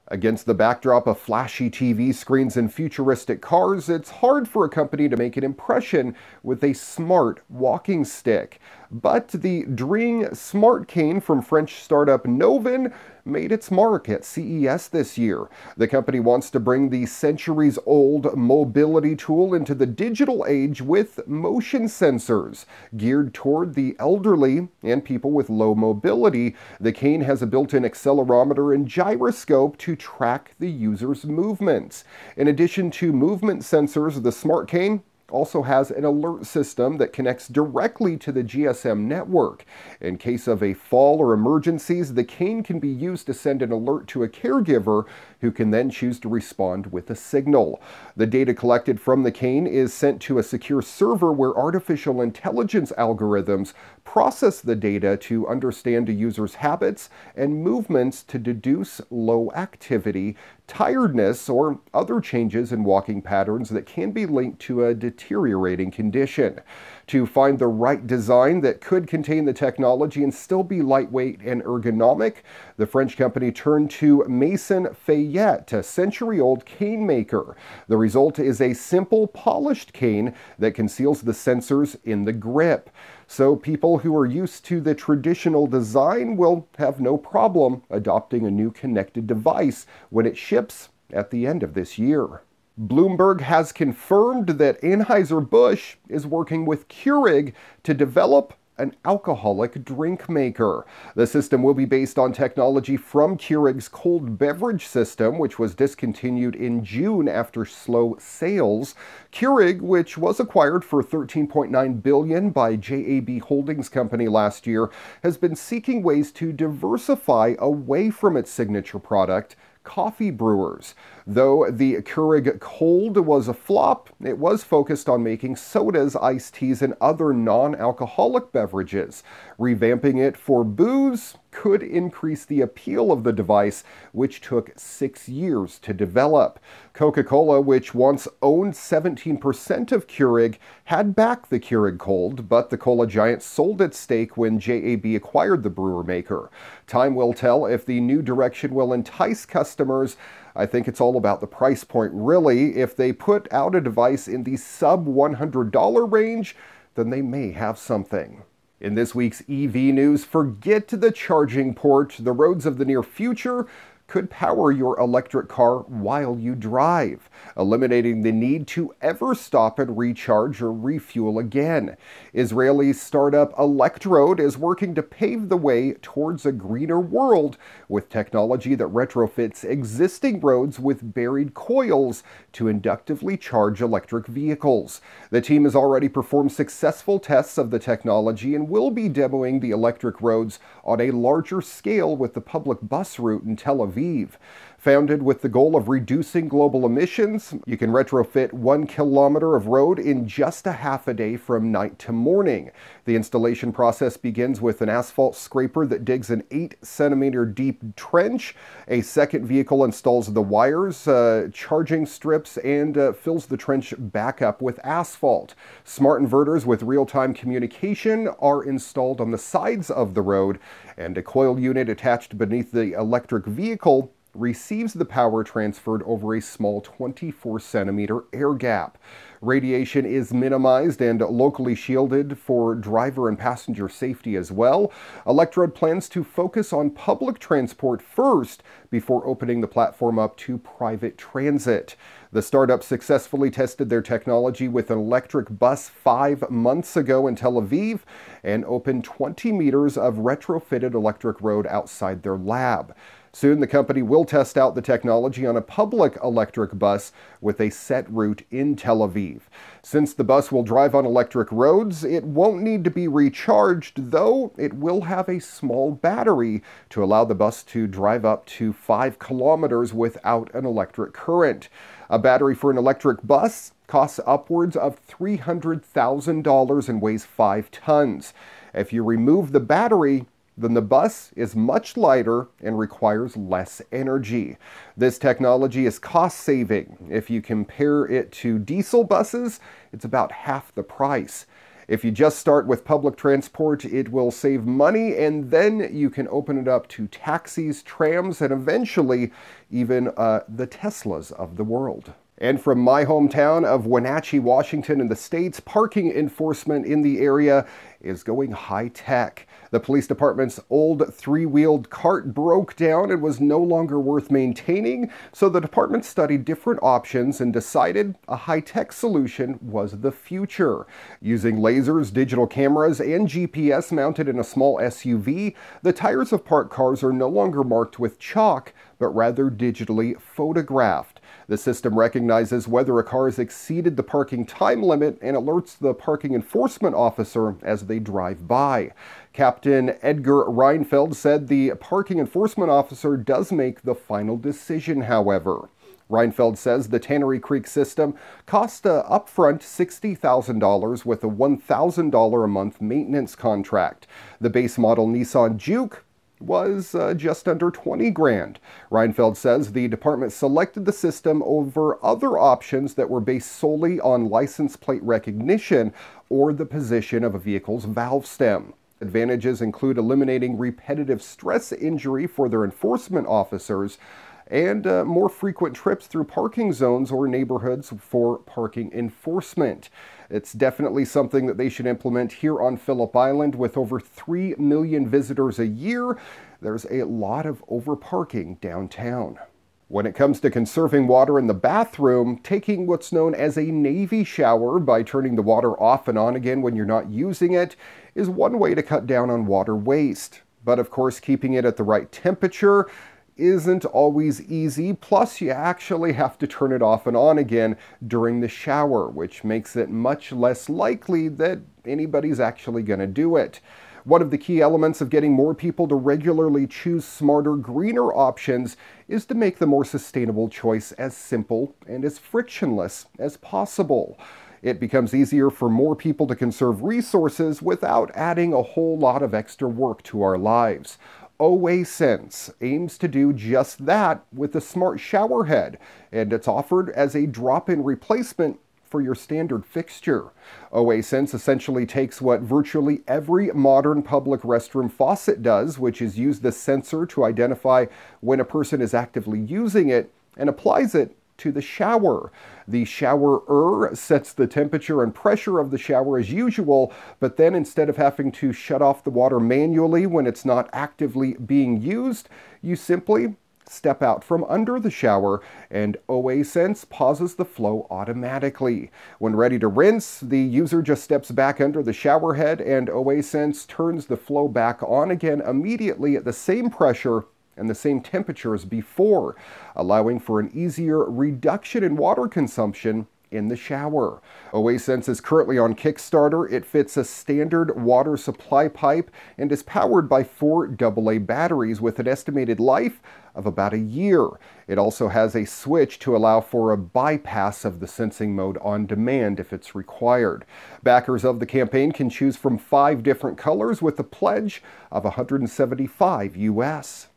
Against the backdrop of flashy TV screens and futuristic cars, it's hard for a company to make an impression with a smart walking stick. But the Dring Smart Cane from French startup Novin made its mark at CES this year. The company wants to bring the centuries-old mobility tool into the digital age with motion sensors. Geared toward the elderly and people with low mobility, the cane has a built-in accelerometer and gyroscope to track the user's movements. In addition to movement sensors, the Smart Cane also has an alert system that connects directly to the GSM network. In case of a fall or emergencies, the cane can be used to send an alert to a caregiver who can then choose to respond with a signal. The data collected from the cane is sent to a secure server where artificial intelligence algorithms process the data to understand a user's habits and movements to deduce low activity, tiredness, or other changes in walking patterns that can be linked to a deteriorating condition. To find the right design that could contain the technology and still be lightweight and ergonomic, the French company turned to Maison Fayette, a century-old cane maker. The result is a simple, polished cane that conceals the sensors in the grip. So people who are used to the traditional design will have no problem adopting a new connected device when it ships at the end of this year. Bloomberg has confirmed that Anheuser-Busch is working with Keurig to develop an alcoholic drink maker. The system will be based on technology from Keurig's cold beverage system, which was discontinued in June after slow sales. Keurig, which was acquired for $13.9 billion by JAB Holdings Company last year, has been seeking ways to diversify away from its signature product, coffee brewers. Though the Keurig Cold was a flop, it was focused on making sodas, iced teas, and other non-alcoholic beverages. Revamping it for booze could increase the appeal of the device, which took 6 years to develop. Coca-Cola, which once owned 17% of Keurig, had backed the Keurig Cold, but the cola giant sold its stake when JAB acquired the brewer maker. Time will tell if the new direction will entice customers. I think it's all about the price point, really. If they put out a device in the sub-$100 range, then they may have something. In this week's EV news, forget the charging port. The roads of the near future could power your electric car while you drive, eliminating the need to ever stop and recharge or refuel again. Israeli startup Electrode is working to pave the way towards a greener world with technology that retrofits existing roads with buried coils to inductively charge electric vehicles. The team has already performed successful tests of the technology and will be demoing the electric roads on a larger scale with the public bus route in Tel Aviv. Founded with the goal of reducing global emissions, you can retrofit 1 kilometer of road in just a half a day from night to morning. The installation process begins with an asphalt scraper that digs an 8-centimeter deep trench. A second vehicle installs the wires, charging strips, and fills the trench back up with asphalt. Smart inverters with real-time communication are installed on the sides of the road, and a coil unit attached beneath the electric vehicle receives the power transferred over a small 24-centimeter air gap. Radiation is minimized and locally shielded for driver and passenger safety as well. Electrode plans to focus on public transport first before opening the platform up to private transit. The startup successfully tested their technology with an electric bus 5 months ago in Tel Aviv and opened 20 meters of retrofitted electric road outside their lab. Soon, the company will test out the technology on a public electric bus with a set route in Tel Aviv. Since the bus will drive on electric roads, it won't need to be recharged, though it will have a small battery to allow the bus to drive up to 5 kilometers without an electric current. A battery for an electric bus costs upwards of $300,000 and weighs 5 tons. If you remove the battery, then the bus is much lighter and requires less energy. This technology is cost-saving. If you compare it to diesel buses, it's about half the price. If you just start with public transport, it will save money, and then you can open it up to taxis, trams, and eventually even the Teslas of the world. And from my hometown of Wenatchee, Washington in the States, parking enforcement in the area is going high-tech. The police department's old three-wheeled cart broke down and was no longer worth maintaining, so the department studied different options and decided a high-tech solution was the future. Using lasers, digital cameras, and GPS mounted in a small SUV, the tires of parked cars are no longer marked with chalk, but rather digitally photographed. The system recognizes whether a car has exceeded the parking time limit and alerts the parking enforcement officer as they drive by. Captain Edgar Reinfeld said the parking enforcement officer does make the final decision, however. Reinfeld says the Tannery Creek system cost upfront $60,000 with a $1,000 a month maintenance contract. The base model Nissan Juke was just under 20 grand. Reinfeld says the department selected the system over other options that were based solely on license plate recognition or the position of a vehicle's valve stem. Advantages include eliminating repetitive stress injury for their enforcement officers and more frequent trips through parking zones or neighborhoods for parking enforcement. It's definitely something that they should implement here on Phillip Island. With over 3 million visitors a year, there's a lot of overparking downtown. When it comes to conserving water in the bathroom, taking what's known as a Navy shower by turning the water off and on again when you're not using it is one way to cut down on water waste. But of course, keeping it at the right temperature isn't always easy, plus you actually have to turn it off and on again during the shower, which makes it much less likely that anybody's actually going to do it. One of the key elements of getting more people to regularly choose smarter, greener options is to make the more sustainable choice as simple and as frictionless as possible. It becomes easier for more people to conserve resources without adding a whole lot of extra work to our lives. OASense aims to do just that with the smart shower head, and it's offered as a drop-in replacement for your standard fixture. OASense essentially takes what virtually every modern public restroom faucet does, which is use the sensor to identify when a person is actively using it, and applies it to the shower. The showerer sets the temperature and pressure of the shower as usual, but then instead of having to shut off the water manually when it's not actively being used, you simply step out from under the shower and OASense pauses the flow automatically. When ready to rinse, the user just steps back under the shower head and OASense turns the flow back on again immediately at the same pressure and the same temperature as before, allowing for an easier reduction in water consumption in the shower. OASense is currently on Kickstarter. It fits a standard water supply pipe and is powered by 4 AA batteries with an estimated life of about a year. It also has a switch to allow for a bypass of the sensing mode on demand if it's required. Backers of the campaign can choose from 5 different colors with a pledge of $175 US.